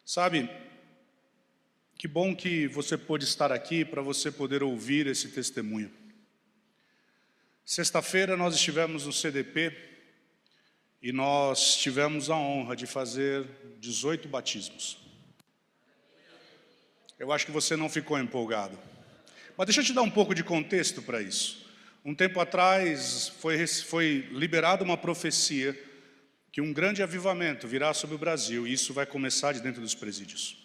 Sabe, que bom que você pôde estar aqui para você poder ouvir esse testemunho. Sexta-feira nós estivemos no CDP e nós tivemos a honra de fazer 18 batismos. Eu acho que você não ficou empolgado. Mas deixa eu te dar um pouco de contexto para isso. Um tempo atrás foi liberada uma profecia que um grande avivamento virá sobre o Brasil, e isso vai começar de dentro dos presídios.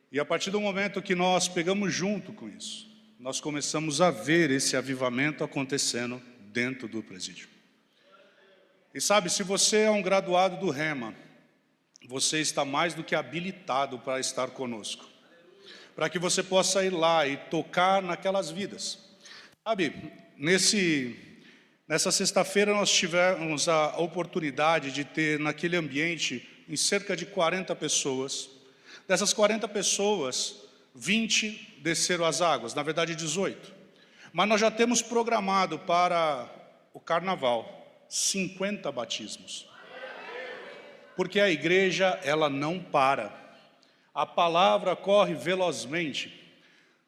E a partir do momento que nós pegamos junto com isso, nós começamos a ver esse avivamento acontecendo dentro do presídio. E sabe, se você é um graduado do Rema, você está mais do que habilitado para estar conosco, para que você possa ir lá e tocar naquelas vidas. Sabe, nessa sexta-feira nós tivemos a oportunidade de ter naquele ambiente em cerca de 40 pessoas. Dessas 40 pessoas, 20 desceram as águas, na verdade 18. Mas nós já temos programado para o carnaval 50 batismos. Porque a igreja, ela não para. A palavra corre velozmente.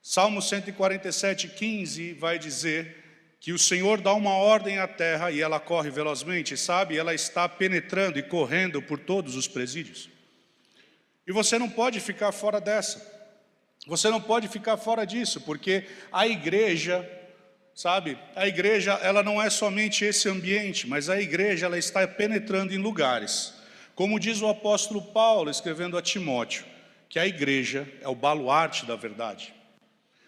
Salmo 147:15 vai dizer que o Senhor dá uma ordem à terra e ela corre velozmente, sabe? Ela está penetrando e correndo por todos os presídios. E você não pode ficar fora dessa. Você não pode ficar fora disso, porque a igreja, sabe? A igreja, ela não é somente esse ambiente, mas a igreja, ela está penetrando em lugares. Como diz o apóstolo Paulo, escrevendo a Timóteo, que a igreja é o baluarte da verdade.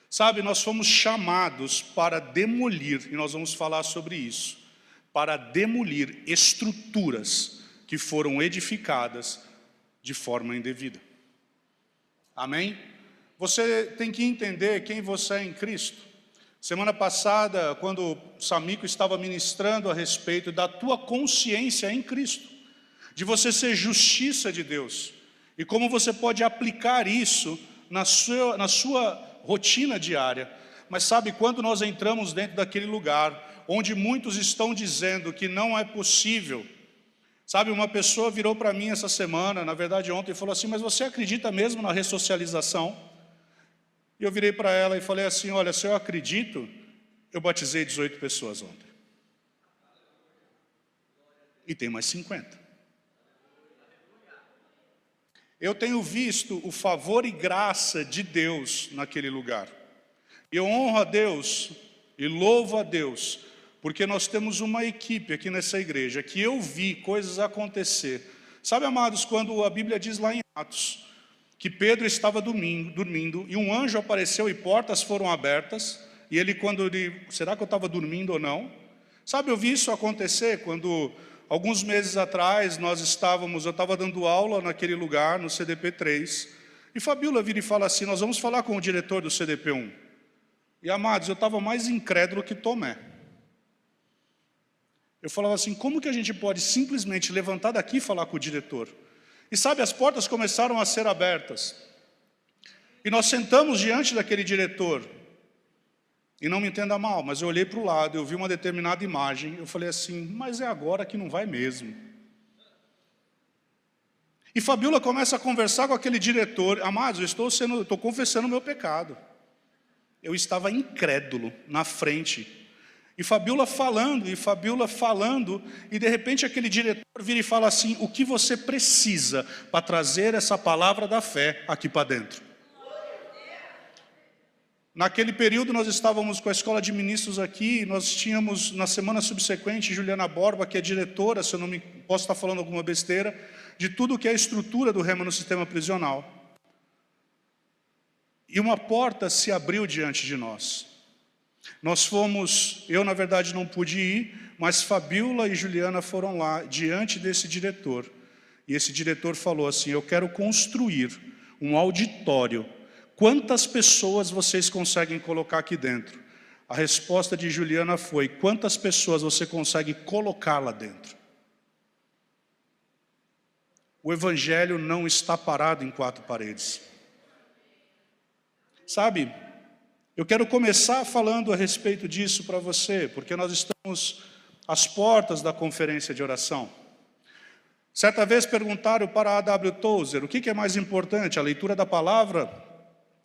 Sabe, nós fomos chamados para demolir, e nós vamos falar sobre isso, para demolir estruturas que foram edificadas de forma indevida. Amém? Você tem que entender quem você é em Cristo. Semana passada, quando o Samico estava ministrando a respeito da tua consciência em Cristo, de você ser justiça de Deus, e como você pode aplicar isso na sua rotina diária. Mas sabe, quando nós entramos dentro daquele lugar, onde muitos estão dizendo que não é possível, sabe, uma pessoa virou para mim essa semana, na verdade ontem, e falou assim: mas você acredita mesmo na ressocialização? E eu virei para ela e falei assim: olha, se eu acredito, eu batizei 18 pessoas ontem. E tem mais 50. Eu tenho visto o favor e graça de Deus naquele lugar. E eu honro a Deus e louvo a Deus, porque nós temos uma equipe aqui nessa igreja, que eu vi coisas acontecer. Sabe, amados, quando a Bíblia diz lá em Atos, que Pedro estava dormindo, e um anjo apareceu e portas foram abertas, e ele, será que eu estava dormindo ou não? Sabe, eu vi isso acontecer quando, alguns meses atrás, eu estava dando aula naquele lugar, no CDP 3, e Fabíola vira e fala assim: nós vamos falar com o diretor do CDP 1. E, amados, eu estava mais incrédulo que Tomé. Eu falava assim: como que a gente pode simplesmente levantar daqui e falar com o diretor? E sabe, as portas começaram a ser abertas. E nós sentamos diante daquele diretor. E não me entenda mal, mas eu olhei para o lado, eu vi uma determinada imagem, eu falei assim: mas é agora que não vai mesmo. E Fabíola começa a conversar com aquele diretor. Amados, eu estou confessando o meu pecado. Eu estava incrédulo na frente. E Fabíola falando, e de repente aquele diretor vira e fala assim: o que você precisa para trazer essa palavra da fé aqui para dentro? Naquele período nós estávamos com a escola de ministros aqui, nós tínhamos na semana subsequente Juliana Borba, que é diretora, se eu não posso estar falando alguma besteira, de tudo que é a estrutura do Rema no sistema prisional. E uma porta se abriu diante de nós. Nós fomos, eu na verdade não pude ir, mas Fabíola e Juliana foram lá, diante desse diretor. E esse diretor falou assim: eu quero construir um auditório. Quantas pessoas vocês conseguem colocar aqui dentro? A resposta de Juliana foi: quantas pessoas você consegue colocar lá dentro? O evangelho não está parado em 4 paredes. Sabe, eu quero começar falando a respeito disso para você, porque nós estamos às portas da conferência de oração. Certa vez perguntaram para A.W. Tozer, o que é mais importante, a leitura da palavra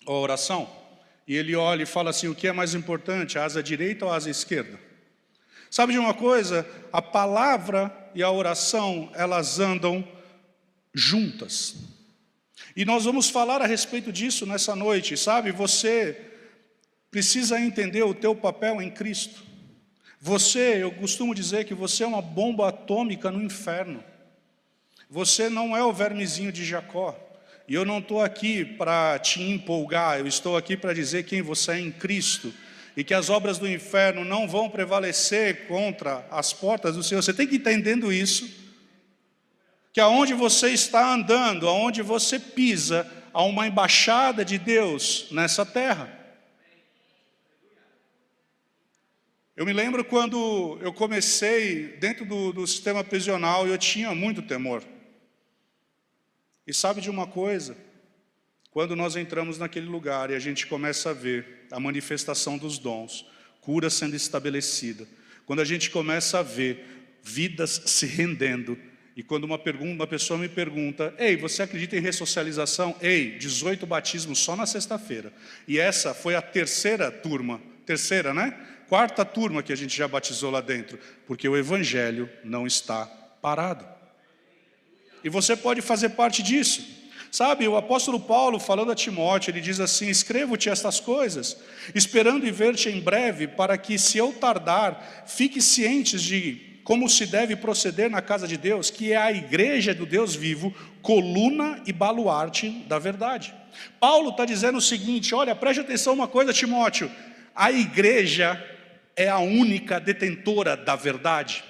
ou a oração? E ele olha e fala assim, o que é mais importante, a asa direita ou a asa esquerda? Sabe de uma coisa? A palavra e a oração, elas andam juntas. E nós vamos falar a respeito disso nessa noite, sabe? Você precisa entender o teu papel em Cristo. Eu costumo dizer que você é uma bomba atômica no inferno. Você não é o vermezinho de Jacó. E eu não estou aqui para te empolgar, eu estou aqui para dizer quem você é em Cristo. E que as obras do inferno não vão prevalecer contra as portas do Senhor. Você tem que ir entendendo isso. Que aonde você está andando, aonde você pisa, há uma embaixada de Deus nessa terra. Eu me lembro quando eu comecei dentro do sistema prisional, eu tinha muito temor. E sabe de uma coisa? Quando nós entramos naquele lugar e a gente começa a ver a manifestação dos dons, cura sendo estabelecida, quando a gente começa a ver vidas se rendendo, e quando uma pessoa me pergunta, ei, você acredita em ressocialização? Ei, 18 batismos só na sexta-feira. E essa foi a terceira, né? Quarta turma que a gente já batizou lá dentro, porque o evangelho não está parado. E você pode fazer parte disso. Sabe, o apóstolo Paulo, falando a Timóteo, ele diz assim, escrevo-te estas coisas, esperando e ver-te em breve, para que, se eu tardar, fique cientes de como se deve proceder na casa de Deus, que é a igreja do Deus vivo, coluna e baluarte da verdade. Paulo está dizendo o seguinte, olha, preste atenção uma coisa, Timóteo, a igreja é a única detentora da verdade.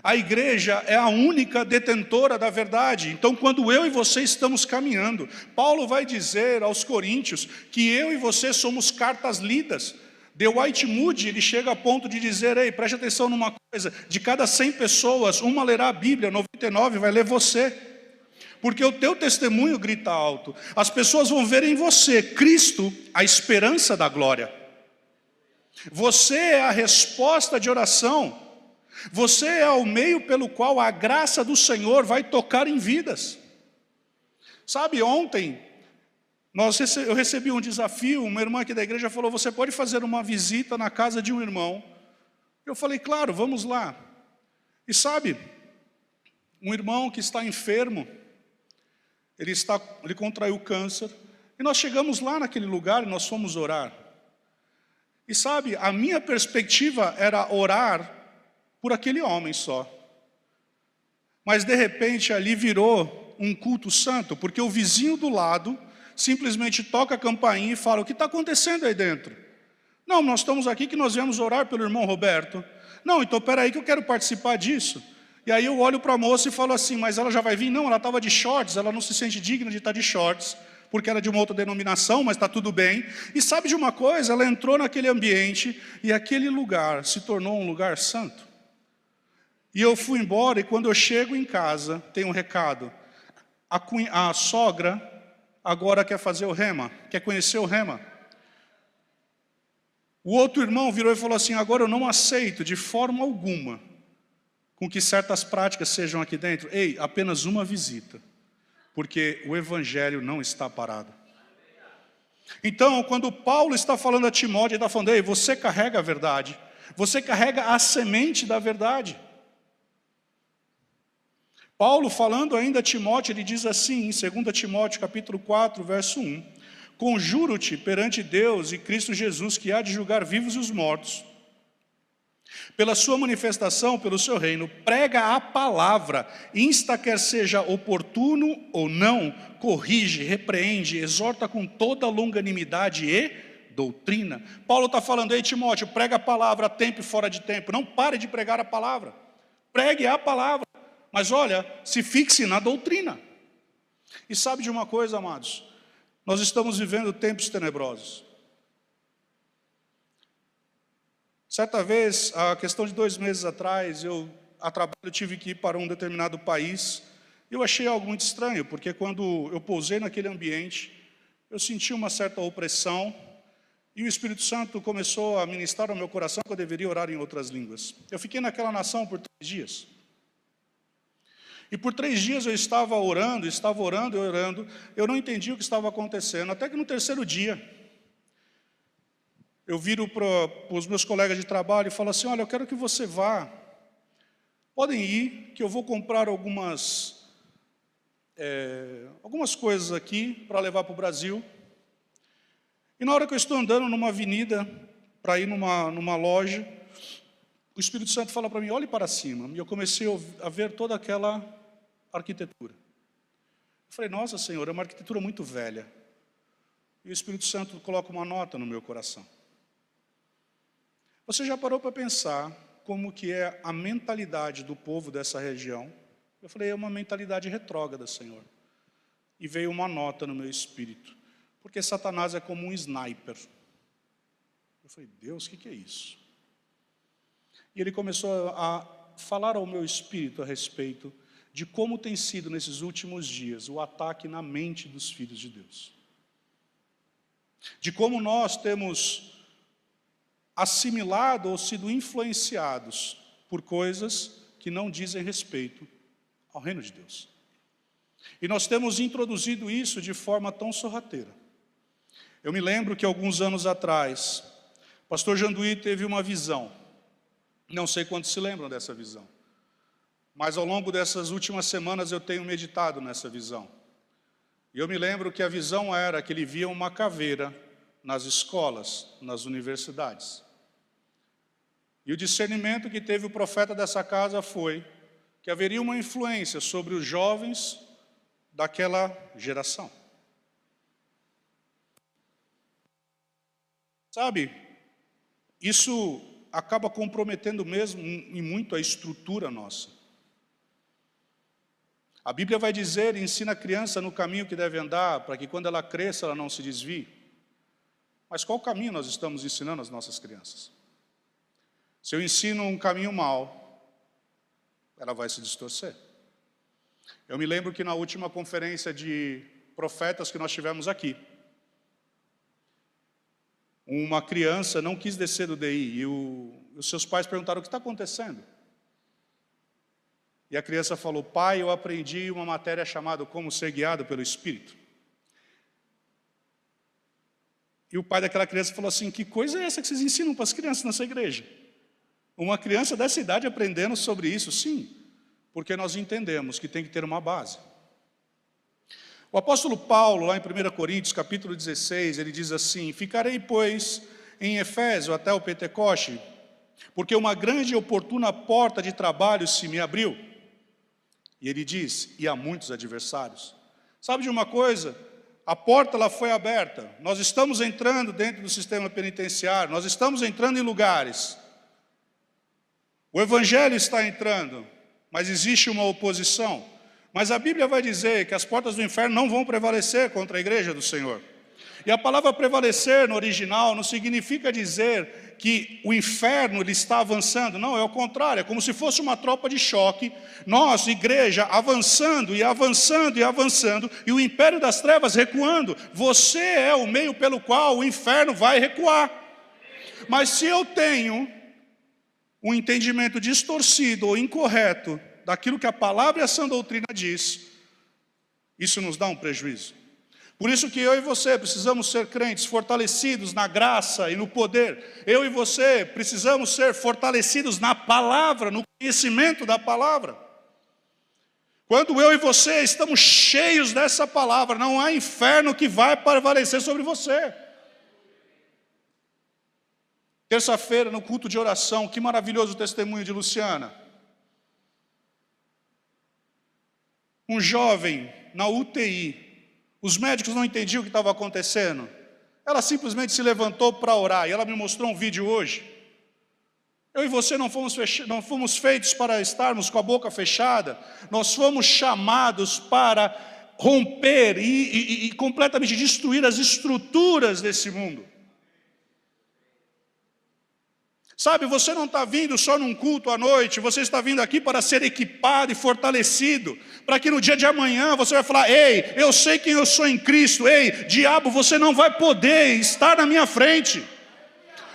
A igreja é a única detentora da verdade. Então, quando eu e você estamos caminhando, Paulo vai dizer aos coríntios que eu e você somos cartas lidas. Dwight Moody, ele chega a ponto de dizer, ei, preste atenção numa coisa, de cada 100 pessoas, uma lerá a Bíblia, 99 vai ler você. Porque o teu testemunho grita alto. As pessoas vão ver em você, Cristo, a esperança da glória. Você é a resposta de oração. Você é o meio pelo qual a graça do Senhor vai tocar em vidas. Sabe, ontem, eu recebi um desafio, uma irmã aqui da igreja falou, você pode fazer uma visita na casa de um irmão? Eu falei, claro, vamos lá. E sabe, um irmão que está enfermo, ele contraiu câncer, e nós chegamos lá naquele lugar e nós fomos orar. E sabe, a minha perspectiva era orar por aquele homem só. Mas de repente ali virou um culto santo, porque o vizinho do lado simplesmente toca a campainha e fala, o que está acontecendo aí dentro? Não, nós estamos aqui que nós viemos orar pelo irmão Roberto. Não, então peraí que eu quero participar disso. E aí eu olho para a moça e falo assim, mas ela já vai vir? Não, ela estava de shorts, ela não se sente digna de estar de shorts, porque era de uma outra denominação, mas está tudo bem. E sabe de uma coisa? Ela entrou naquele ambiente e aquele lugar se tornou um lugar santo. E eu fui embora e quando eu chego em casa, tem um recado. A sogra agora quer fazer o rema, quer conhecer o rema. O outro irmão virou e falou assim, agora eu não aceito de forma alguma com que certas práticas sejam aqui dentro. Ei, apenas uma visita, porque o evangelho não está parado. Então, quando Paulo está falando a Timóteo, ele está falando, ei, você carrega a verdade, você carrega a semente da verdade. Paulo, falando ainda a Timóteo, ele diz assim, em 2 Timóteo, capítulo 4, verso 1, conjuro-te perante Deus e Cristo Jesus, que há de julgar vivos e os mortos, pela sua manifestação, pelo seu reino, prega a palavra, insta quer seja oportuno ou não, corrige, repreende, exorta com toda longanimidade e doutrina. Paulo está falando, ei Timóteo, prega a palavra a tempo e fora de tempo, não pare de pregar a palavra, pregue a palavra. Mas olha, se fixe na doutrina. E sabe de uma coisa, amados? Nós estamos vivendo tempos tenebrosos. Certa vez, a questão de 2 meses atrás, a trabalho tive que ir para um determinado país. Eu achei algo muito estranho, porque quando eu pousei naquele ambiente, eu senti uma certa opressão, e o Espírito Santo começou a ministrar ao meu coração que eu deveria orar em outras línguas. Eu fiquei naquela nação por 3 dias. E por 3 dias eu estava orando e orando, eu não entendi o que estava acontecendo, até que no terceiro dia, eu viro para os meus colegas de trabalho e falo assim, olha, eu quero que você vá, podem ir, que eu vou comprar algumas coisas aqui para levar para o Brasil. E na hora que eu estou andando numa avenida, para ir numa loja, o Espírito Santo fala para mim, olhe para cima. E eu comecei a ver toda aquela arquitetura. Eu falei, nossa Senhor, é uma arquitetura muito velha. E o Espírito Santo coloca uma nota no meu coração. Você já parou para pensar como que é a mentalidade do povo dessa região? Eu falei, é uma mentalidade retrógrada, Senhor. E veio uma nota no meu espírito. Porque Satanás é como um sniper. Eu falei, Deus, o que é isso? E ele começou a falar ao meu espírito a respeito de como tem sido nesses últimos dias o ataque na mente dos filhos de Deus. De como nós temos assimilado ou sido influenciados por coisas que não dizem respeito ao reino de Deus. E nós temos introduzido isso de forma tão sorrateira. Eu me lembro que alguns anos atrás, o pastor Janduí teve uma visão. Não sei quantos se lembram dessa visão. Mas ao longo dessas últimas semanas eu tenho meditado nessa visão. E eu me lembro que a visão era que ele via uma caveira nas escolas, nas universidades. E o discernimento que teve o profeta dessa casa foi que haveria uma influência sobre os jovens daquela geração. Sabe, isso acaba comprometendo mesmo e muito a estrutura nossa. A Bíblia vai dizer, ensina a criança no caminho que deve andar, para que quando ela cresça ela não se desvie. Mas qual caminho nós estamos ensinando às nossas crianças? Se eu ensino um caminho mau, ela vai se distorcer. Eu me lembro que na última conferência de profetas que nós tivemos aqui, uma criança não quis descer do DI e os seus pais perguntaram o que está acontecendo. E a criança falou, pai, eu aprendi uma matéria chamada Como Ser Guiado pelo Espírito. E o pai daquela criança falou assim, que coisa é essa que vocês ensinam para as crianças nessa igreja? Uma criança dessa idade aprendendo sobre isso? Sim, porque nós entendemos que tem que ter uma base. O apóstolo Paulo, lá em 1 Coríntios, capítulo 16, ele diz assim, ficarei, pois, em Efésio até o Pentecoste, porque uma grande e oportuna porta de trabalho se me abriu. E ele diz, e há muitos adversários. Sabe de uma coisa? A porta ela foi aberta, nós estamos entrando dentro do sistema penitenciário, nós estamos entrando em lugares. O Evangelho está entrando, mas existe uma oposição. Mas a Bíblia vai dizer que as portas do inferno não vão prevalecer contra a igreja do Senhor. E a palavra prevalecer no original não significa dizer que o inferno ele está avançando. Não, é o contrário, é como se fosse uma tropa de choque. Nós, igreja, avançando e avançando e avançando, e o império das trevas recuando. Você é o meio pelo qual o inferno vai recuar. Mas se eu tenho um entendimento distorcido ou incorreto daquilo que a palavra e a sã doutrina diz, isso nos dá um prejuízo. Por isso que eu e você precisamos ser crentes fortalecidos na graça e no poder. Eu e você precisamos ser fortalecidos na palavra, no conhecimento da palavra. Quando eu e você estamos cheios dessa palavra, não há inferno que vai prevalecer sobre você. Terça-feira, no culto de oração, que maravilhoso o testemunho de Luciana. Um jovem na UTI, os médicos não entendiam o que estava acontecendo. Ela simplesmente se levantou para orar, e ela me mostrou um vídeo hoje. Eu e você não fomos feitos para estarmos com a boca fechada, nós fomos chamados para romper e completamente destruir as estruturas desse mundo. Sabe, você não está vindo só num culto à noite, você está vindo aqui para ser equipado e fortalecido, para que no dia de amanhã você vai falar, ei, eu sei quem eu sou em Cristo, ei, diabo, você não vai poder estar na minha frente.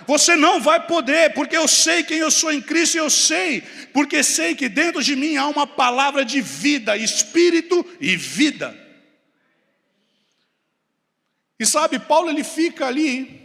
Você não vai poder, porque eu sei quem eu sou em Cristo, e eu sei, porque sei que dentro de mim há uma palavra de vida, espírito e vida. E sabe, Paulo ele fica ali,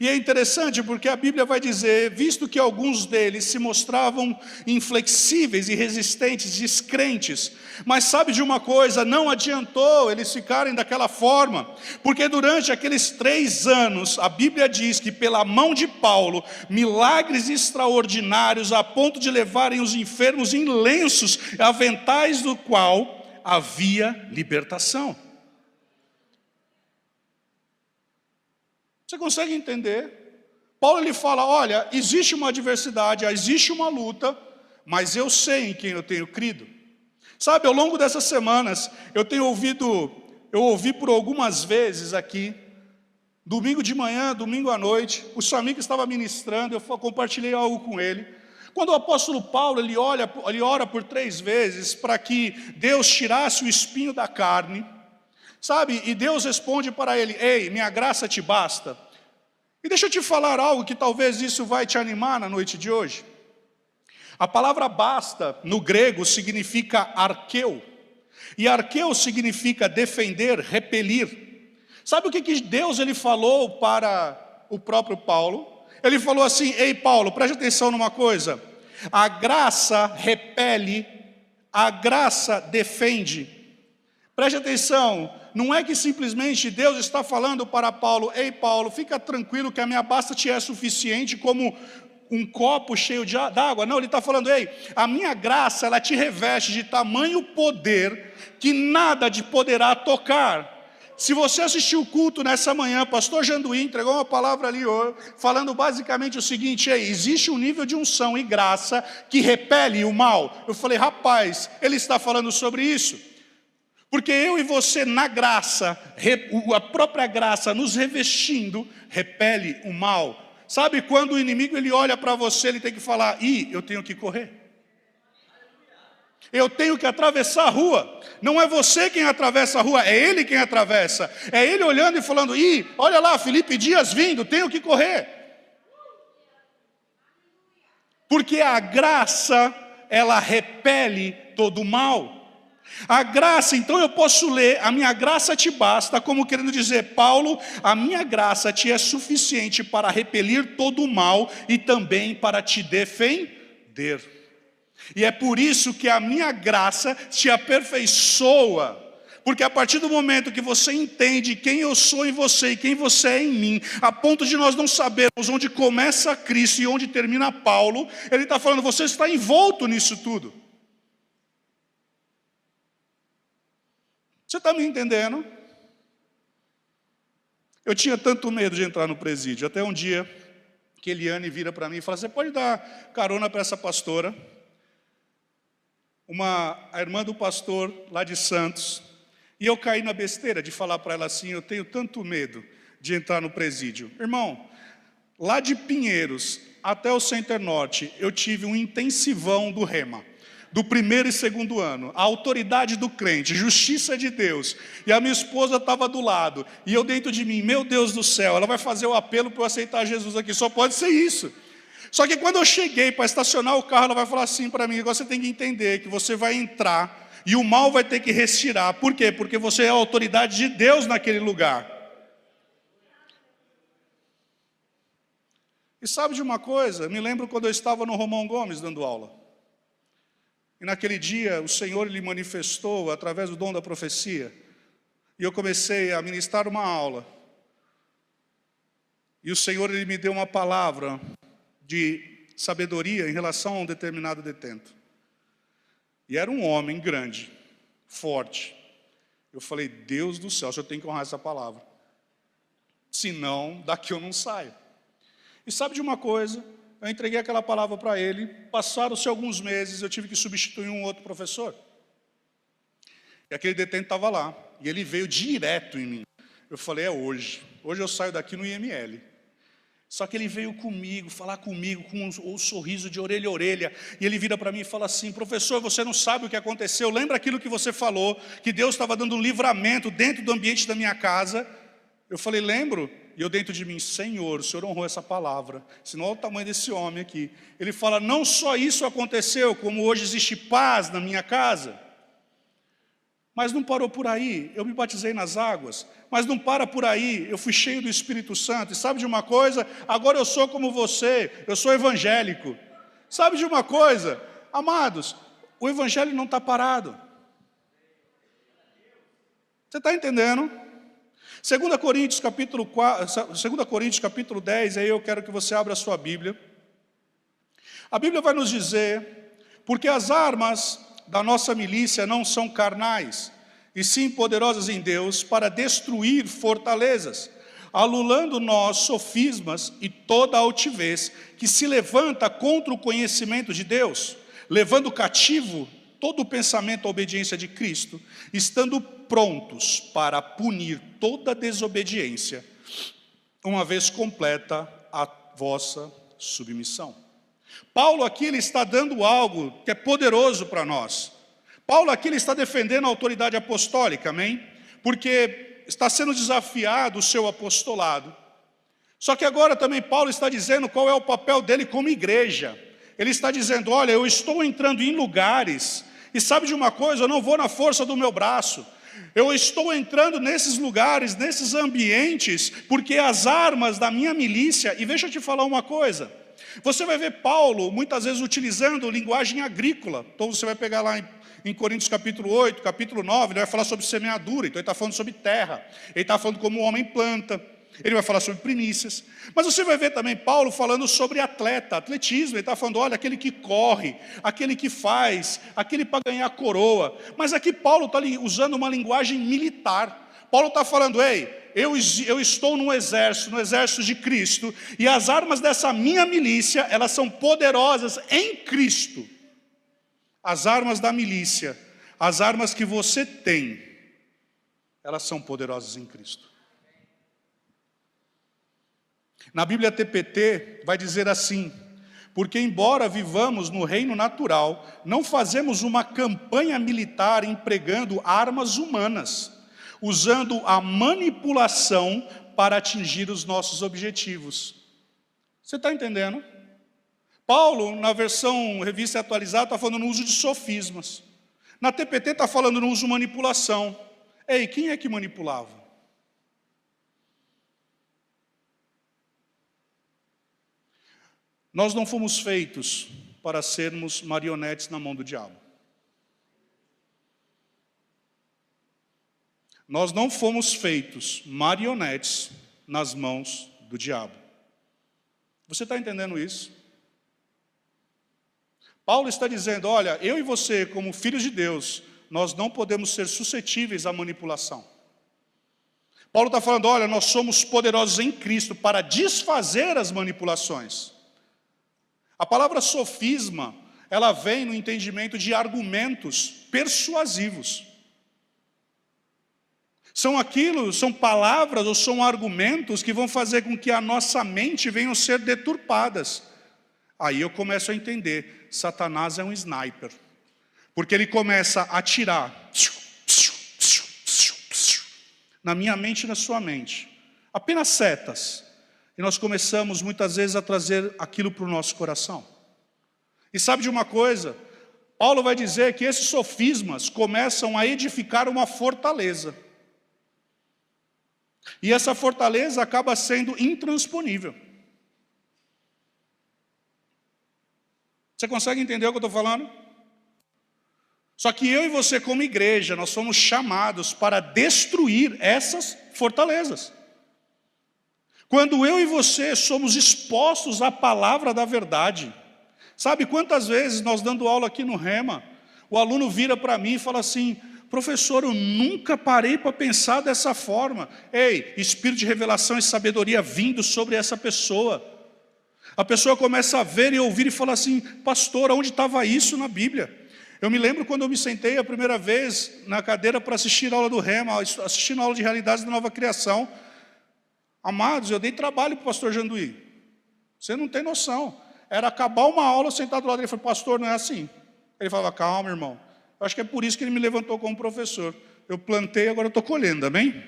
e é interessante porque a Bíblia vai dizer, visto que alguns deles se mostravam inflexíveis e resistentes, descrentes, mas sabe de uma coisa, não adiantou eles ficarem daquela forma, porque durante aqueles 3 anos, a Bíblia diz que pela mão de Paulo, milagres extraordinários a ponto de levarem os enfermos em lenços, aventais do qual havia libertação. Você consegue entender? Paulo ele fala, olha, existe uma adversidade, existe uma luta, mas eu sei em quem eu tenho crido. Sabe, ao longo dessas semanas, eu ouvi por algumas vezes aqui, domingo de manhã, domingo à noite, o Samir que estava ministrando, eu compartilhei algo com ele. Quando o apóstolo Paulo, ele ora por 3 vezes para que Deus tirasse o espinho da carne, sabe, e Deus responde para ele, ei, minha graça te basta. E deixa eu te falar algo que talvez isso vai te animar na noite de hoje. A palavra basta, no grego, significa arqueu. E arqueu significa defender, repelir. Sabe o que Deus ele falou para o próprio Paulo? Ele falou assim, ei Paulo, preste atenção numa coisa. A graça repele, a graça defende. Preste atenção. Não é que simplesmente Deus está falando para Paulo, ei Paulo, fica tranquilo que a minha basta te é suficiente como um copo cheio d'água. Não, ele está falando, ei, a minha graça, ela te reveste de tamanho poder que nada te poderá tocar. Se você assistiu o culto nessa manhã, pastor Janduí entregou uma palavra ali, falando basicamente o seguinte, ei, existe um nível de unção e graça que repele o mal. Eu falei, rapaz, ele está falando sobre isso. Porque eu e você na graça, a própria graça nos revestindo, repele o mal. Sabe quando o inimigo ele olha para você, ele tem que falar, eu tenho que correr. Eu tenho que atravessar a rua. Não é você quem atravessa a rua, é ele quem atravessa. É ele olhando e falando, olha lá, Felipe Dias vindo, tenho que correr. Porque a graça, ela repele todo o mal. A graça, então eu posso ler, a minha graça te basta, como querendo dizer, Paulo, a minha graça te é suficiente para repelir todo o mal e também para te defender. E é por isso que a minha graça te aperfeiçoa, porque a partir do momento que você entende quem eu sou em você e quem você é em mim, a ponto de nós não sabermos onde começa Cristo e onde termina Paulo, ele está falando, você está envolto nisso tudo. Você está me entendendo? Eu tinha tanto medo de entrar no presídio, até um dia que Eliane vira para mim e fala, você pode dar carona para essa pastora? A irmã do pastor lá de Santos, e eu caí na besteira de falar para ela assim, eu tenho tanto medo de entrar no presídio. Irmão, lá de Pinheiros até o Center Norte, eu tive um intensivão do Rema. Do 1º e 2º ano, a autoridade do crente, justiça de Deus, e a minha esposa estava do lado, e eu dentro de mim, meu Deus do céu, ela vai fazer o apelo para eu aceitar Jesus aqui, só pode ser isso. Só que quando eu cheguei para estacionar o carro, ela vai falar assim para mim, agora você tem que entender que você vai entrar, e o mal vai ter que retirar, por quê? Porque você é a autoridade de Deus naquele lugar. E sabe de uma coisa, me lembro quando eu estava no Romão Gomes dando aula. E naquele dia o Senhor lhe manifestou através do dom da profecia. E eu comecei a ministrar uma aula. E o Senhor ele me deu uma palavra de sabedoria em relação a um determinado detento. E era um homem grande, forte. Eu falei, Deus do céu, o Senhor tem que honrar essa palavra. Senão, daqui eu não saio. E sabe de uma coisa? Eu entreguei aquela palavra para ele, passaram-se alguns meses, eu tive que substituir um outro professor. E aquele detento estava lá, e ele veio direto em mim. Eu falei, é hoje eu saio daqui no IML. Só que ele veio comigo, falar comigo, com um sorriso de orelha a orelha, e ele vira para mim e fala assim, professor, você não sabe o que aconteceu, lembra aquilo que você falou, que Deus estava dando um livramento dentro do ambiente da minha casa? Eu falei, lembro. E eu dentro de mim, Senhor, o Senhor honrou essa palavra. Senão, olha o tamanho desse homem aqui. Ele fala, não só isso aconteceu, como hoje existe paz na minha casa. Mas não parou por aí, eu me batizei nas águas. Mas não para por aí, eu fui cheio do Espírito Santo. E sabe de uma coisa? Agora eu sou como você, eu sou evangélico. Sabe de uma coisa? Amados, o evangelho não está parado. Você está entendendo? 2 Coríntios capítulo 10, aí eu quero que você abra a sua Bíblia. A Bíblia vai nos dizer, porque as armas da nossa milícia não são carnais, e sim poderosas em Deus para destruir fortalezas, anulando nós sofismas e toda altivez que se levanta contra o conhecimento de Deus, levando cativo todo o pensamento à obediência de Cristo, estando prontos para punir toda desobediência, uma vez completa a vossa submissão. Paulo aqui ele está dando algo que é poderoso para nós. Paulo aqui ele está defendendo a autoridade apostólica, amém? Porque está sendo desafiado o seu apostolado. Só que agora também Paulo está dizendo qual é o papel dele como igreja. Ele está dizendo, olha, eu estou entrando em lugares, e sabe de uma coisa, eu não vou na força do meu braço. Eu estou entrando nesses lugares, nesses ambientes, porque as armas da minha milícia, e deixa eu te falar uma coisa, você vai ver Paulo muitas vezes utilizando linguagem agrícola. Então você vai pegar lá em Coríntios capítulo 8, capítulo 9, ele vai falar sobre semeadura, então ele está falando sobre terra, ele está falando como o homem planta, ele vai falar sobre primícias. Mas você vai ver também Paulo falando sobre atletismo, ele está falando, olha, aquele que corre, aquele que faz, aquele para ganhar coroa. Mas aqui Paulo está usando uma linguagem militar. Paulo está falando, ei, eu estou no exército de Cristo, e as armas dessa minha milícia, elas são poderosas em Cristo. As armas da milícia, as armas que você tem, elas são poderosas em Cristo. Na Bíblia TPT vai dizer assim, porque embora vivamos no reino natural, não fazemos uma campanha militar empregando armas humanas, usando a manipulação para atingir os nossos objetivos. Você está entendendo? Paulo, na versão revista atualizada, está falando no uso de sofismas. Na TPT está falando no uso de manipulação. Ei, quem é que manipulava? Nós não fomos feitos para sermos marionetes na mão do diabo. Nós não fomos feitos marionetes nas mãos do diabo. Você está entendendo isso? Paulo está dizendo, olha, eu e você, como filhos de Deus, nós não podemos ser suscetíveis à manipulação. Paulo está falando, olha, nós somos poderosos em Cristo para desfazer as manipulações. A palavra sofisma, ela vem no entendimento de argumentos persuasivos. São palavras ou são argumentos que vão fazer com que a nossa mente venham ser deturpadas. Aí eu começo a entender, Satanás é um sniper. Porque ele começa a atirar na minha mente e na sua mente. Apenas setas. E nós começamos muitas vezes a trazer aquilo para o nosso coração. E sabe de uma coisa? Paulo vai dizer que esses sofismas começam a edificar uma fortaleza. E essa fortaleza acaba sendo intransponível. Você consegue entender o que eu estou falando? Só que eu e você como igreja, nós somos chamados para destruir essas fortalezas. Quando eu e você somos expostos à palavra da verdade, sabe quantas vezes nós dando aula aqui no Rema, o aluno vira para mim e fala assim, professor, eu nunca parei para pensar dessa forma. Ei, espírito de revelação e sabedoria vindo sobre essa pessoa. A pessoa começa a ver e ouvir e fala assim, pastor, onde estava isso na Bíblia? Eu me lembro quando eu me sentei a primeira vez na cadeira para assistir a aula do Rema, assistindo a aula de realidades da nova criação. Amados, eu dei trabalho para o pastor Janduí. Você não tem noção. Era acabar uma aula, sentado do lado dele, ele falou, pastor, não é assim. Ele falava, calma, irmão. Eu acho que é por isso que ele me levantou como professor. Eu plantei, agora eu estou colhendo, amém?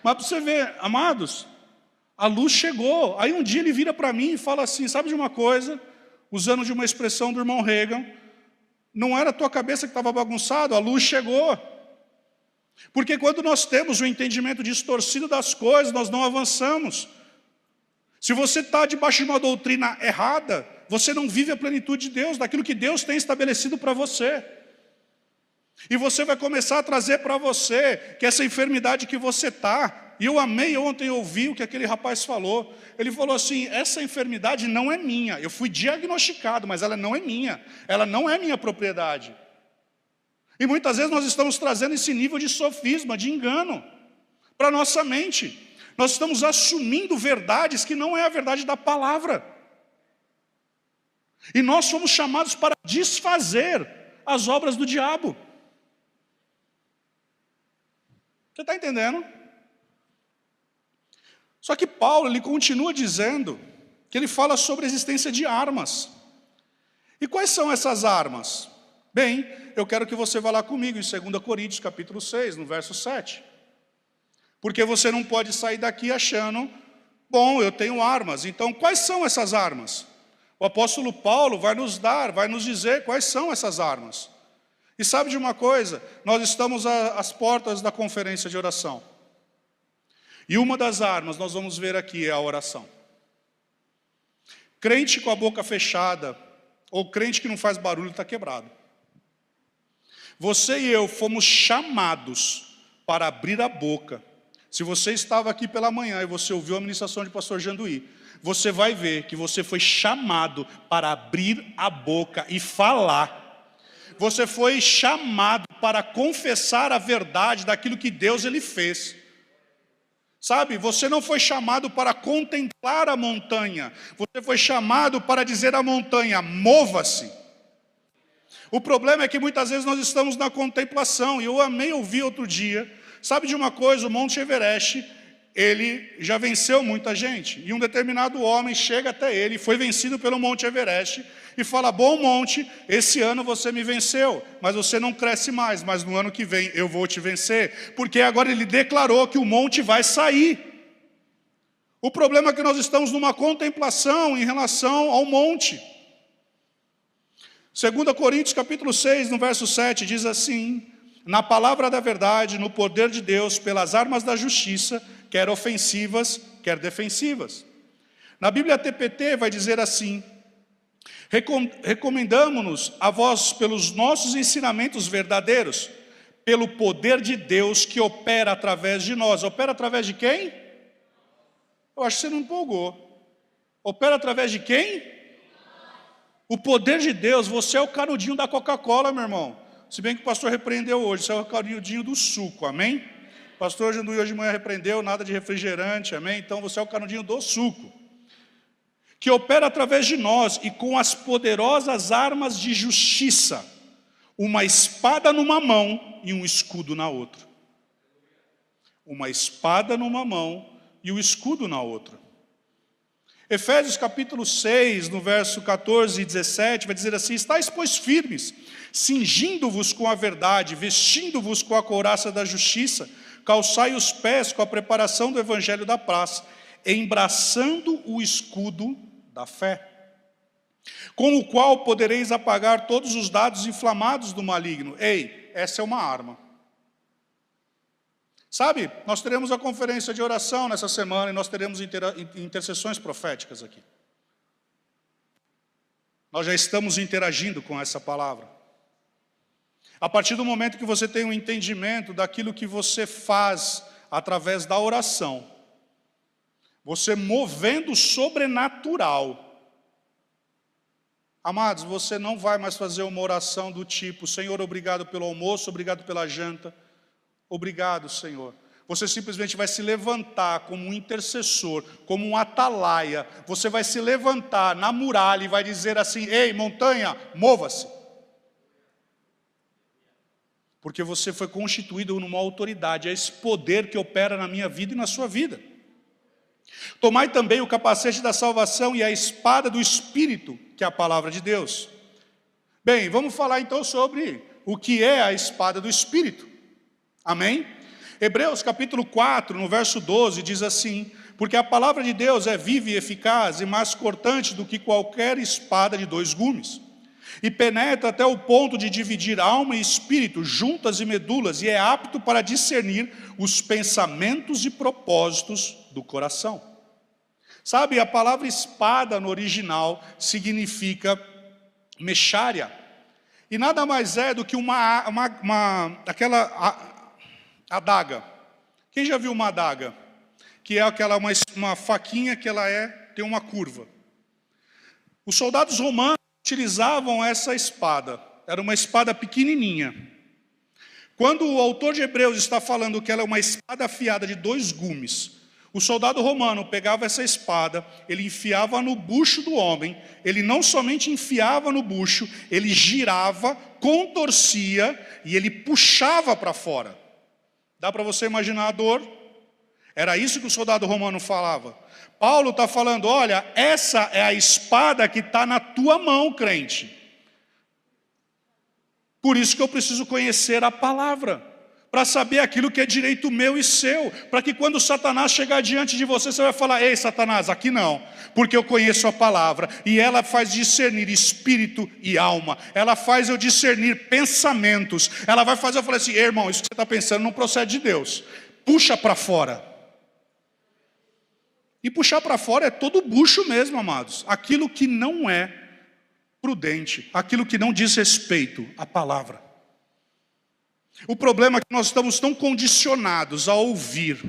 Mas para você ver, amados, A luz chegou. Aí um dia ele vira para mim e fala assim, sabe de uma coisa? Usando de uma expressão do irmão Reagan, não era a tua cabeça que estava bagunçada, a luz chegou. Porque quando nós temos o entendimento distorcido das coisas, nós não avançamos. Se você está debaixo de uma doutrina errada, você não vive a plenitude de Deus, daquilo que Deus tem estabelecido para você. E você vai começar a trazer para você que essa enfermidade que você está, e eu amei ontem ouvir o que aquele rapaz falou. Ele falou assim, essa enfermidade não é minha, eu fui diagnosticado, mas ela não é minha, ela não é minha propriedade. E muitas vezes nós estamos trazendo esse nível de sofisma, de engano, para a nossa mente. Nós estamos assumindo verdades que não é a verdade da palavra. E nós somos chamados para desfazer as obras do diabo. Você está entendendo? Só que Paulo, ele continua dizendo que ele fala sobre a existência de armas. E quais são essas armas? Bem, eu quero que você vá lá comigo em 2 Coríntios capítulo 6, no verso 7. Porque você não pode sair daqui achando, bom, eu tenho armas. Então, quais são essas armas? O apóstolo Paulo vai nos dizer quais são essas armas. E sabe de uma coisa? Nós estamos às portas da conferência de oração. E uma das armas, nós vamos ver aqui, é a oração. Crente com a boca fechada, ou crente que não faz barulho, está quebrado. Você e eu fomos chamados para abrir a boca. Se você estava aqui pela manhã e você ouviu a ministração de pastor Janduí, você vai ver que você foi chamado para abrir a boca e falar. Você foi chamado para confessar a verdade daquilo que Deus ele fez. Sabe, você não foi chamado para contemplar a montanha. Você foi chamado para dizer à montanha, mova-se. O problema é que muitas vezes nós estamos na contemplação. E eu amei ouvir outro dia. Sabe de uma coisa, o Monte Everest, ele já venceu muita gente. E um determinado homem chega até ele, foi vencido pelo Monte Everest, e fala, bom monte, esse ano você me venceu, mas você não cresce mais, mas no ano que vem eu vou te vencer. Porque agora ele declarou que o monte vai sair. O problema é que nós estamos numa contemplação em relação ao monte. 2 Coríntios capítulo 6, no verso 7, diz assim, na palavra da verdade, no poder de Deus, pelas armas da justiça, quer ofensivas, quer defensivas. Na Bíblia TPT vai dizer assim, recomendamo-nos a vós pelos nossos ensinamentos verdadeiros, pelo poder de Deus que opera através de nós. Opera através de quem? Eu acho que você não empolgou. Opera através de quem? O poder de Deus, você é o canudinho da Coca-Cola, meu irmão. Se bem que o pastor repreendeu hoje, você é o canudinho do suco, amém? O pastor Janduí hoje de manhã repreendeu, nada de refrigerante, amém? Então você é o canudinho do suco. Que opera através de nós e com as poderosas armas de justiça, uma espada numa mão e um escudo na outra. Uma espada numa mão e um escudo na outra. Efésios capítulo 6, no verso 14 e 17, vai dizer assim, estáis, pois, firmes, cingindo-vos com a verdade, vestindo-vos com a couraça da justiça, calçai os pés com a preparação do evangelho da paz, embraçando o escudo da fé, com o qual podereis apagar todos os dardos inflamados do maligno. Ei, essa é uma arma. Sabe, nós teremos a conferência de oração nessa semana e nós teremos intercessões proféticas aqui. Nós já estamos interagindo com essa palavra. A partir do momento que você tem um entendimento daquilo que você faz através da oração, você movendo o sobrenatural. Amados, você não vai mais fazer uma oração do tipo, Senhor, obrigado pelo almoço, obrigado pela janta. Obrigado, Senhor. Você simplesmente vai se levantar como um intercessor, como um atalaia. Você vai se levantar na muralha e vai dizer assim, ei, montanha, mova-se. Porque você foi constituído numa autoridade, é esse poder que opera na minha vida e na sua vida. Tomai também o capacete da salvação e a espada do Espírito, que é a palavra de Deus. Bem, vamos falar então sobre o que é a espada do Espírito. Amém? Hebreus capítulo 4, no verso 12, diz assim, Porque a palavra de Deus é viva e eficaz e mais cortante do que qualquer espada de 2 gumes. E penetra até o ponto de dividir alma e espírito, juntas e medulas, e é apto para discernir os pensamentos e propósitos do coração. Sabe, a palavra espada no original significa mexária. E nada mais é do que aquela adaga. Quem já viu uma adaga? Que é uma faquinha que tem uma curva. Os soldados romanos utilizavam essa espada. Era uma espada pequenininha. Quando o autor de Hebreus está falando que ela é uma espada afiada de 2 gumes, o soldado romano pegava essa espada, ele enfiava no bucho do homem, ele não somente enfiava no bucho, ele girava, contorcia e ele puxava para fora. Dá para você imaginar a dor? Era isso que o soldado romano falava. Paulo está falando, olha, essa é a espada que está na tua mão, crente. Por isso que eu preciso conhecer a palavra, para saber aquilo que é direito meu e seu, para que quando Satanás chegar diante de você, você vai falar, ei Satanás, aqui não, porque eu conheço a palavra, e ela faz discernir espírito e alma, ela faz eu discernir pensamentos, ela vai fazer eu falar assim, irmão, isso que você está pensando não procede de Deus, puxa para fora. E puxar para fora é todo bucho mesmo, amados. Aquilo que não é prudente, aquilo que não diz respeito à palavra. O problema é que nós estamos tão condicionados a ouvir.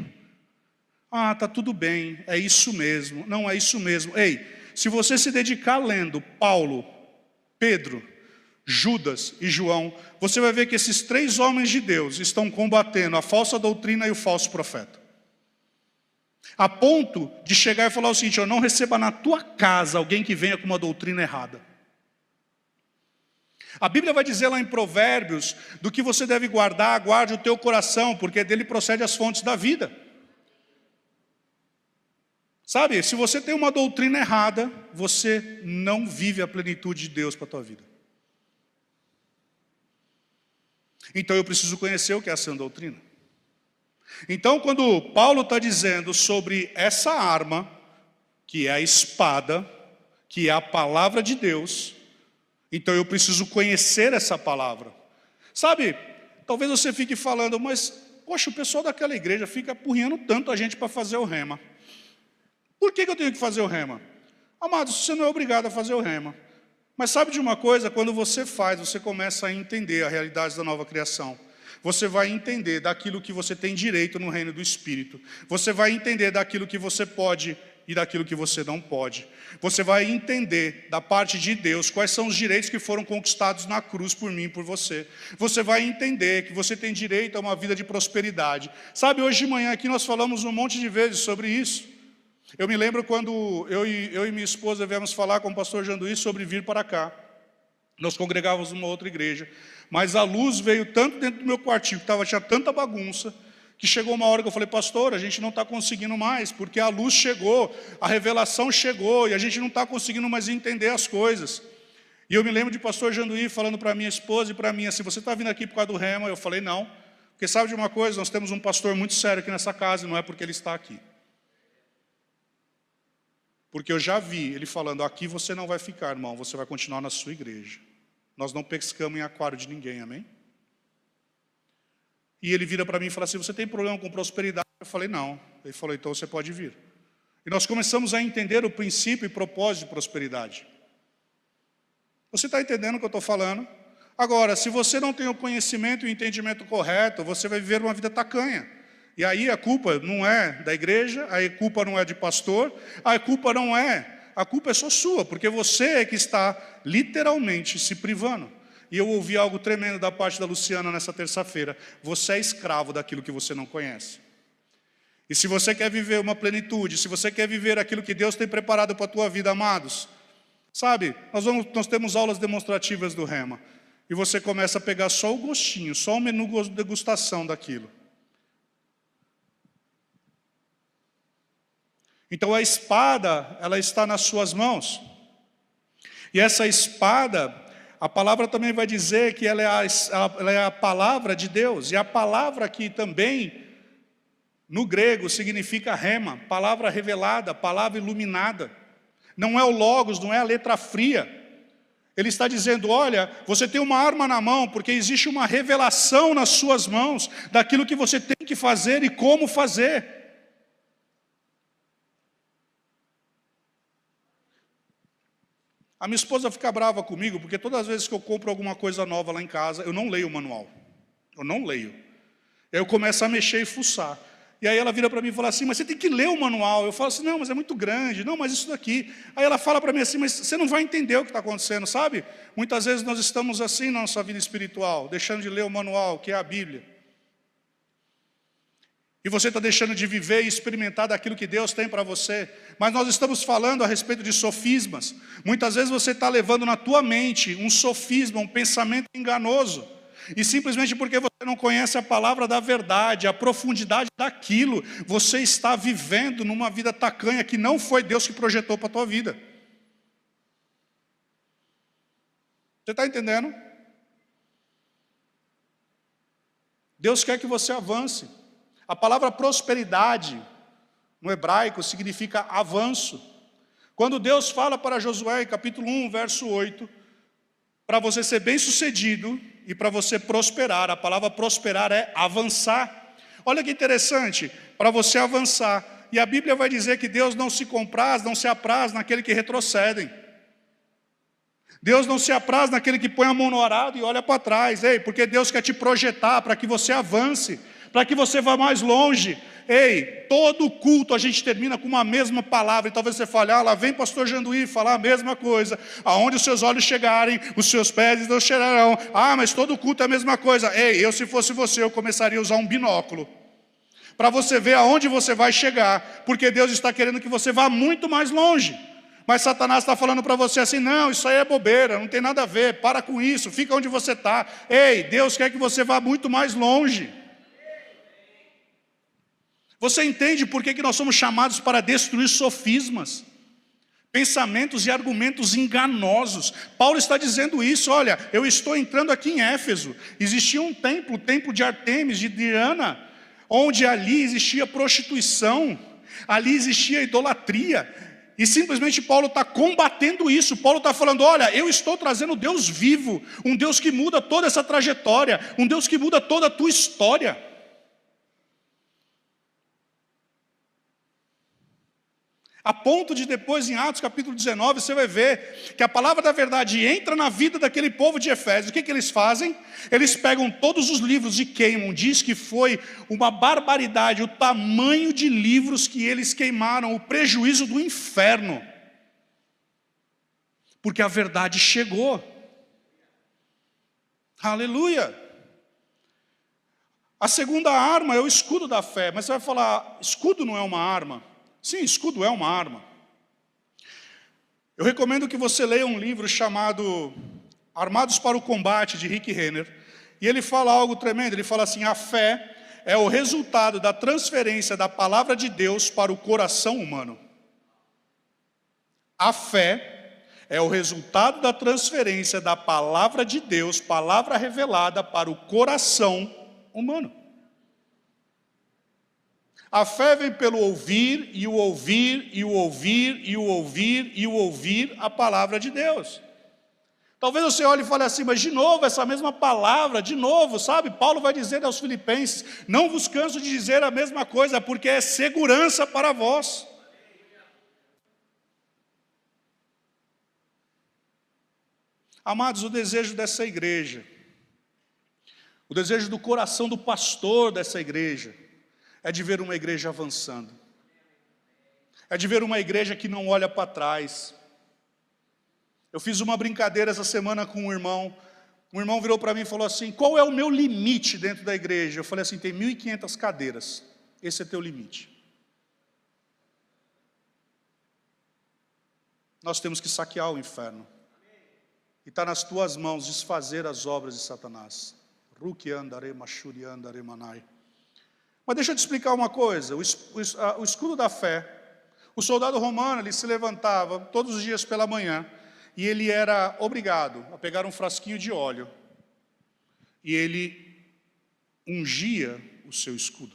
Ah, tá tudo bem, é isso mesmo. Não, é isso mesmo. Ei, se você se dedicar lendo Paulo, Pedro, Judas e João, você vai ver que esses 3 homens de Deus estão combatendo a falsa doutrina e o falso profeta. A ponto de chegar e falar o seguinte, eu não receba na tua casa alguém que venha com uma doutrina errada. A Bíblia vai dizer lá em Provérbios, do que você deve guardar, guarde o teu coração, porque dele procede as fontes da vida. Sabe, se você tem uma doutrina errada, você não vive a plenitude de Deus para a tua vida. Então eu preciso conhecer o que é a sã doutrina. Então, quando Paulo está dizendo sobre essa arma, que é a espada, que é a palavra de Deus, então eu preciso conhecer essa palavra. Sabe, talvez você fique falando, mas, poxa, o pessoal daquela igreja fica apurrinhando tanto a gente para fazer o rema. Por que eu tenho que fazer o rema? Amados, você não é obrigado a fazer o rema. Mas sabe de uma coisa? Quando você faz, você começa a entender a realidade da nova criação. Você vai entender daquilo que você tem direito no reino do Espírito. Você vai entender daquilo que você pode e daquilo que você não pode. Você vai entender da parte de Deus quais são os direitos que foram conquistados na cruz por mim e por você. Você vai entender que você tem direito a uma vida de prosperidade. Sabe, hoje de manhã aqui nós falamos um monte de vezes sobre isso. Eu me lembro quando eu e minha esposa viemos falar com o pastor Janduí sobre vir para cá. Nós congregávamos numa outra igreja. Mas a luz veio tanto dentro do meu quartinho, que tinha tanta bagunça, que chegou uma hora que eu falei, pastor, a gente não está conseguindo mais, porque a luz chegou, a revelação chegou, e a gente não está conseguindo mais entender as coisas. E eu me lembro de pastor Janduí falando para minha esposa e para mim, assim, você está vindo aqui por causa do rema? Eu falei, não, porque sabe de uma coisa, nós temos um pastor muito sério aqui nessa casa, e não é porque ele está aqui. Porque eu já vi ele falando, aqui você não vai ficar, irmão, você vai continuar na sua igreja. Nós não pescamos em aquário de ninguém, amém? E ele vira para mim e fala assim, você tem problema com prosperidade? Eu falei, não. Ele falou, então você pode vir. E nós começamos a entender o princípio e propósito de prosperidade. Você está entendendo o que eu estou falando? Agora, se você não tem o conhecimento e o entendimento correto, você vai viver uma vida tacanha. E aí a culpa não é da igreja, a culpa não é de pastor, a culpa é só sua, porque você é que está literalmente se privando. E eu ouvi algo tremendo da parte da Luciana nessa terça-feira. Você é escravo daquilo que você não conhece. E se você quer viver uma plenitude, se você quer viver aquilo que Deus tem preparado para a tua vida, amados, sabe, nós temos aulas demonstrativas do rema. E você começa a pegar só o gostinho, só o menu de degustação daquilo. Então a espada, ela está nas suas mãos. E essa espada, a palavra também vai dizer que ela é a palavra de Deus. E a palavra aqui também no grego significa rema, palavra revelada, palavra iluminada. Não é o logos, não é a letra fria. Ele está dizendo, olha, você tem uma arma na mão, porque existe uma revelação nas suas mãos, daquilo que você tem que fazer e como fazer. A minha esposa fica brava comigo, porque todas as vezes que eu compro alguma coisa nova lá em casa, eu não leio o manual. Eu não leio. Aí eu começo a mexer e fuçar. E aí ela vira para mim e fala assim, mas você tem que ler o manual. Eu falo assim, não, mas é muito grande. Não, mas isso daqui. Aí ela fala para mim assim, mas você não vai entender o que está acontecendo, sabe? Muitas vezes nós estamos assim na nossa vida espiritual, deixando de ler o manual, que é a Bíblia. E você está deixando de viver e experimentar daquilo que Deus tem para você. Mas nós estamos falando a respeito de sofismas. Muitas vezes você está levando na tua mente um sofisma, um pensamento enganoso. E simplesmente porque você não conhece a palavra da verdade, a profundidade daquilo, você está vivendo numa vida tacanha que não foi Deus que projetou para a tua vida. Você está entendendo? Deus quer que você avance. A palavra prosperidade, no hebraico, significa avanço. Quando Deus fala para Josué, capítulo 1, verso 8, para você ser bem-sucedido e para você prosperar, a palavra prosperar é avançar. Olha que interessante, para você avançar. E a Bíblia vai dizer que Deus não se compraz, não se apraz naquele que retrocedem. Deus não se apraz naquele que põe a mão no arado e olha para trás. Ei, porque Deus quer te projetar para que você avance, para que você vá mais longe. Ei, todo culto a gente termina com uma mesma palavra. E talvez você fale, lá vem pastor Janduí falar a mesma coisa. Aonde os seus olhos chegarem, os seus pés não chegarão. Mas todo culto é a mesma coisa. Ei, eu se fosse você, eu começaria a usar um binóculo. Para você ver aonde você vai chegar. Porque Deus está querendo que você vá muito mais longe. Mas Satanás está falando para você assim, não, isso aí é bobeira, não tem nada a ver, para com isso, fica onde você está. Ei, Deus quer que você vá muito mais longe. Você entende por que nós somos chamados para destruir sofismas, pensamentos e argumentos enganosos? Paulo está dizendo isso, olha, eu estou entrando aqui em Éfeso, existia um templo, o templo de Artemis, de Diana, onde ali existia prostituição, ali existia idolatria, e simplesmente Paulo está combatendo isso. Paulo está falando, olha, eu estou trazendo Deus vivo, um Deus que muda toda essa trajetória, um Deus que muda toda a tua história. A ponto de depois em Atos capítulo 19, você vai ver que a palavra da verdade entra na vida daquele povo de Efésios. O que eles fazem? Eles pegam todos os livros e queimam. Diz que foi uma barbaridade o tamanho de livros que eles queimaram, o prejuízo do inferno. Porque a verdade chegou. Aleluia! A segunda arma é o escudo da fé. Mas você vai falar, escudo não é uma arma? Sim, escudo é uma arma. Eu recomendo que você leia um livro chamado Armados para o Combate, de Rick Renner. E ele fala algo tremendo, ele fala assim, a fé é o resultado da transferência da palavra de Deus para o coração humano. A fé é o resultado da transferência da palavra de Deus, palavra revelada para o coração humano. A fé vem pelo ouvir, e o ouvir, e o ouvir, e o ouvir, e o ouvir a palavra de Deus. Talvez você olhe e fale assim, mas de novo, essa mesma palavra, de novo, sabe? Paulo vai dizer aos filipenses, não vos canso de dizer a mesma coisa, porque é segurança para vós. Amados, o desejo dessa igreja, o desejo do coração do pastor dessa igreja, é de ver uma igreja avançando. É de ver uma igreja que não olha para trás. Eu fiz uma brincadeira essa semana com um irmão. Um irmão virou para mim e falou assim, qual é o meu limite dentro da igreja? Eu falei assim, tem 1.500 cadeiras. Esse é teu limite. Nós temos que saquear o inferno. E está nas tuas mãos desfazer as obras de Satanás. Mas deixa eu te explicar uma coisa, o escudo da fé, o soldado romano, ele se levantava todos os dias pela manhã, e ele era obrigado a pegar um frasquinho de óleo, e ele ungia o seu escudo.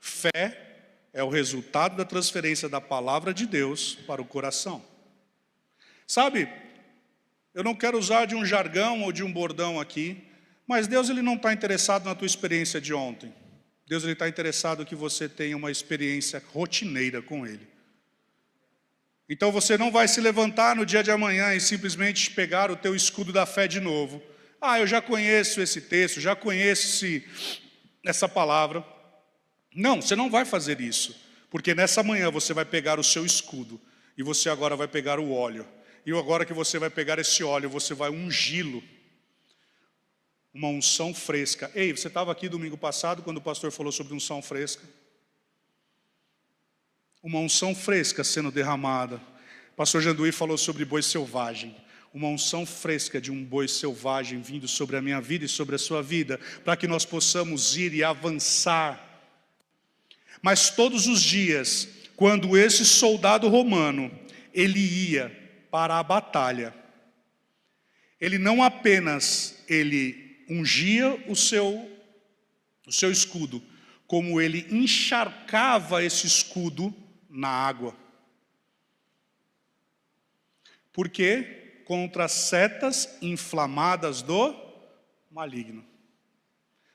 Fé é o resultado da transferência da palavra de Deus para o coração. Sabe, eu não quero usar de um jargão ou de um bordão aqui, mas Deus ele não está interessado na tua experiência de ontem. Deus ele está interessado que você tenha uma experiência rotineira com Ele. Então você não vai se levantar no dia de amanhã e simplesmente pegar o teu escudo da fé de novo. Eu já conheço esse texto, já conheço essa palavra. Não, você não vai fazer isso. Porque nessa manhã você vai pegar o seu escudo e você agora vai pegar o óleo. E agora que você vai pegar esse óleo, você vai ungí-lo. Uma unção fresca. Ei, você estava aqui domingo passado quando o pastor falou sobre unção fresca? Uma unção fresca sendo derramada. O pastor Janduí falou sobre boi selvagem. Uma unção fresca de um boi selvagem vindo sobre a minha vida e sobre a sua vida, para que nós possamos ir e avançar. Mas todos os dias, quando esse soldado romano, ele ia para a batalha, ele não apenas ungia o seu escudo, como ele encharcava esse escudo na água. Por quê? Contra as setas inflamadas do maligno.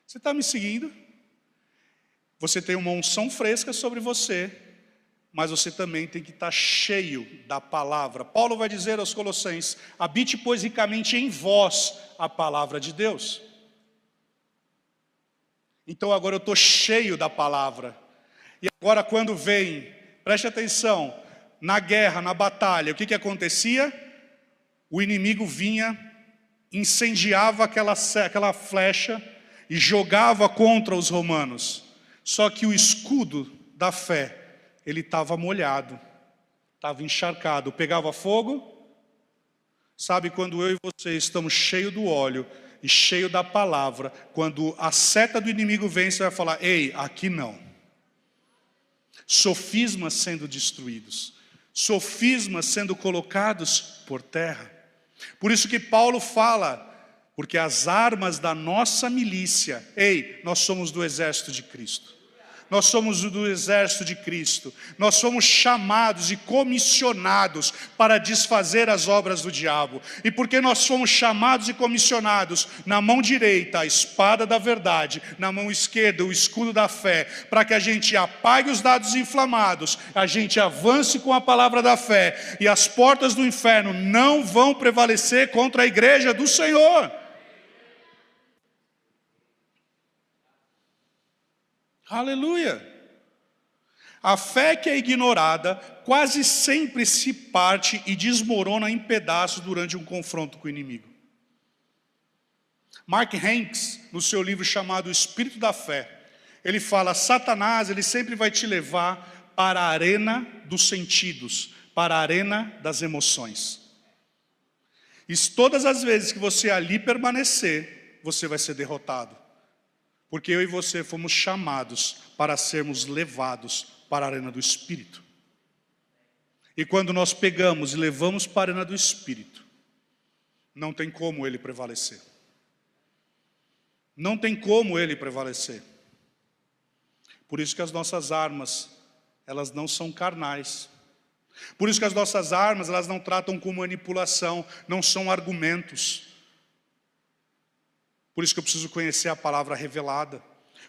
Você está me seguindo? Você tem uma unção fresca sobre você, mas você também tem que estar cheio da palavra. Paulo vai dizer aos Colossenses: habite, pois, ricamente em vós a palavra de Deus. Então agora eu estou cheio da palavra. E agora quando vem, preste atenção, na guerra, na batalha, o que acontecia? O inimigo vinha, incendiava aquela flecha e jogava contra os romanos. Só que o escudo da fé, ele estava molhado, estava encharcado, pegava fogo. Sabe, quando eu e você estamos cheios do óleo e cheio da palavra, quando a seta do inimigo vem, você vai falar: ei, aqui não. Sofismas sendo destruídos, sofismas sendo colocados por terra. Por isso que Paulo fala, porque as armas da nossa milícia, nós somos do exército de Cristo. Nós somos do exército de Cristo. Nós somos chamados e comissionados para desfazer as obras do diabo. E porque nós somos chamados e comissionados, na mão direita a espada da verdade, na mão esquerda o escudo da fé, para que a gente apague os dados inflamados, a gente avance com a palavra da fé, e as portas do inferno não vão prevalecer contra a igreja do Senhor. Aleluia! A fé que é ignorada quase sempre se parte e desmorona em pedaços durante um confronto com o inimigo. Mark Hanks, no seu livro chamado O Espírito da Fé, ele fala: Satanás, ele sempre vai te levar para a arena dos sentidos, para a arena das emoções. E todas as vezes que você ali permanecer, você vai ser derrotado. Porque eu e você fomos chamados para sermos levados para a arena do Espírito. E quando nós pegamos e levamos para a arena do Espírito, não tem como ele prevalecer. Não tem como ele prevalecer. Por isso que as nossas armas, elas não são carnais. Por isso que as nossas armas, elas não tratam com manipulação, não são argumentos. Por isso que eu preciso conhecer a palavra revelada.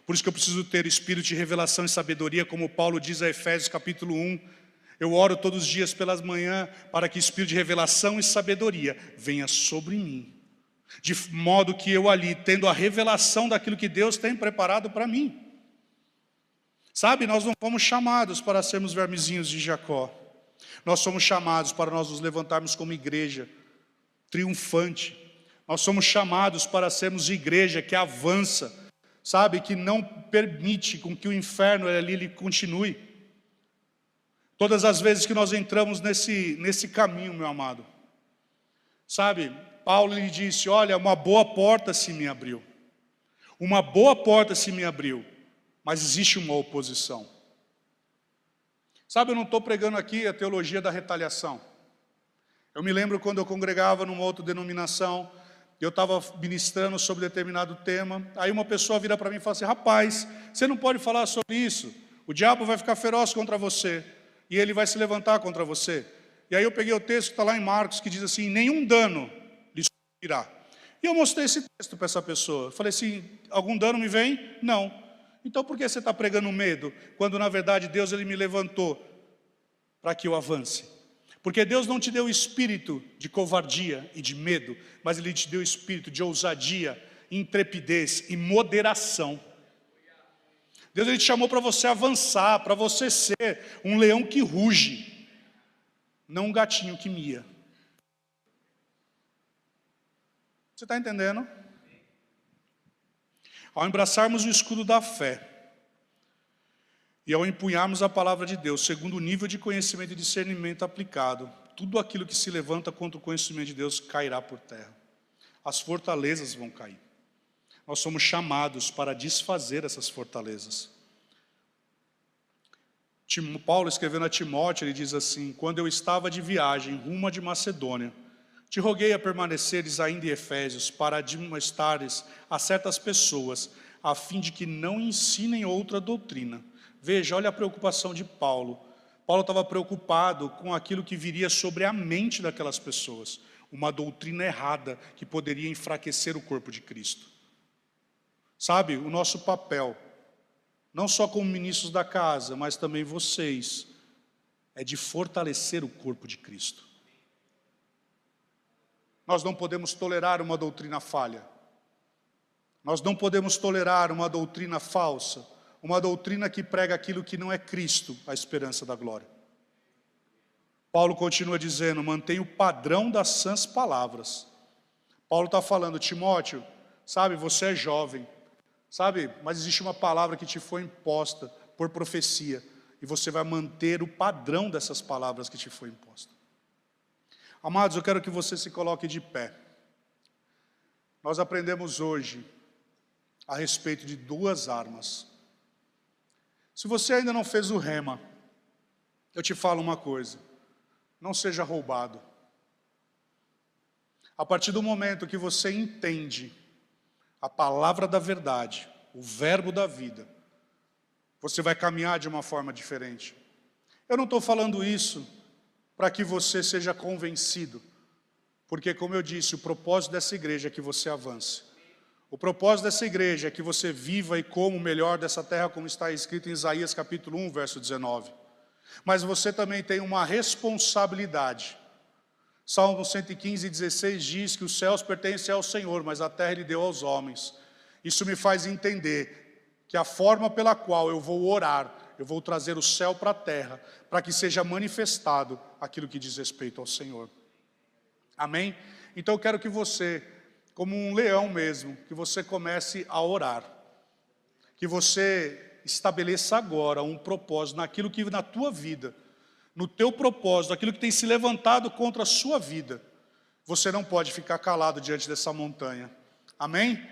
Por isso que eu preciso ter espírito de revelação e sabedoria, como Paulo diz a Efésios capítulo 1. Eu oro todos os dias pelas manhãs para que espírito de revelação e sabedoria venha sobre mim. De modo que eu ali, tendo a revelação daquilo que Deus tem preparado para mim. Sabe, nós não fomos chamados para sermos vermezinhos de Jacó. Nós somos chamados para nós nos levantarmos como igreja triunfante. Nós somos chamados para sermos igreja que avança, sabe, que não permite com que o inferno ali ele continue. Todas as vezes que nós entramos nesse caminho, meu amado, sabe, Paulo lhe disse: olha, uma boa porta se me abriu. Uma boa porta se me abriu, mas existe uma oposição. Sabe, eu não estou pregando aqui a teologia da retaliação. Eu me lembro quando eu congregava numa outra denominação, eu estava ministrando sobre determinado tema, aí uma pessoa vira para mim e fala assim: rapaz, você não pode falar sobre isso, O diabo vai ficar feroz contra você e ele vai se levantar contra você. E aí eu peguei o texto que está lá em Marcos, que diz assim, nenhum dano lhe sofrerá. E eu mostrei esse texto para essa pessoa. Falei assim, algum dano me vem? Não. Então por que você está pregando medo, quando na verdade Deus ele me levantou para que eu avance? Porque Deus não te deu espírito de covardia e de medo, mas Ele te deu espírito de ousadia, intrepidez e moderação. Deus ele te chamou para você avançar, para você ser um leão que ruge, não um gatinho que mia. Você está entendendo? Ao embraçarmos o escudo da fé e ao empunharmos a palavra de Deus, segundo o nível de conhecimento e discernimento aplicado, tudo aquilo que se levanta contra o conhecimento de Deus cairá por terra. As fortalezas vão cair. Nós somos chamados para desfazer essas fortalezas. Paulo escrevendo a Timóteo, ele diz assim, quando eu estava de viagem rumo a de Macedônia, te roguei a permaneceres ainda em Efésios para admoestares a certas pessoas, a fim de que não ensinem outra doutrina. Veja, olha a preocupação de Paulo. Paulo estava preocupado com aquilo que viria sobre a mente daquelas pessoas. Uma doutrina errada que poderia enfraquecer o corpo de Cristo. Sabe, o nosso papel, não só como ministros da casa, mas também vocês, é de fortalecer o corpo de Cristo. Nós não podemos tolerar uma doutrina falha. Nós não podemos tolerar uma doutrina falsa, uma doutrina que prega aquilo que não é Cristo, a esperança da glória. Paulo continua dizendo, mantenha o padrão das sãs palavras. Paulo está falando, Timóteo, sabe, você é jovem, sabe, mas existe uma palavra que te foi imposta por profecia, e você vai manter o padrão dessas palavras que te foi imposta. Amados, eu quero que você se coloque de pé. Nós aprendemos hoje a respeito de duas armas. Se você ainda não fez o rema, eu te falo uma coisa, não seja roubado. A partir do momento que você entende a palavra da verdade, o verbo da vida, você vai caminhar de uma forma diferente. Eu não estou falando isso para que você seja convencido, porque como eu disse, o propósito dessa igreja é que você avance. O propósito dessa igreja é que você viva e coma o melhor dessa terra, como está escrito em Isaías capítulo 1, verso 19. Mas você também tem uma responsabilidade. Salmo 115, 16 diz que os céus pertencem ao Senhor, mas a terra Ele deu aos homens. Isso me faz entender que a forma pela qual eu vou orar, eu vou trazer o céu para a terra, para que seja manifestado aquilo que diz respeito ao Senhor. Amém? Então eu quero que você, como um leão mesmo, que você comece a orar. Que você estabeleça agora um propósito naquilo que na tua vida, no teu propósito, aquilo que tem se levantado contra a sua vida. Você não pode ficar calado diante dessa montanha. Amém?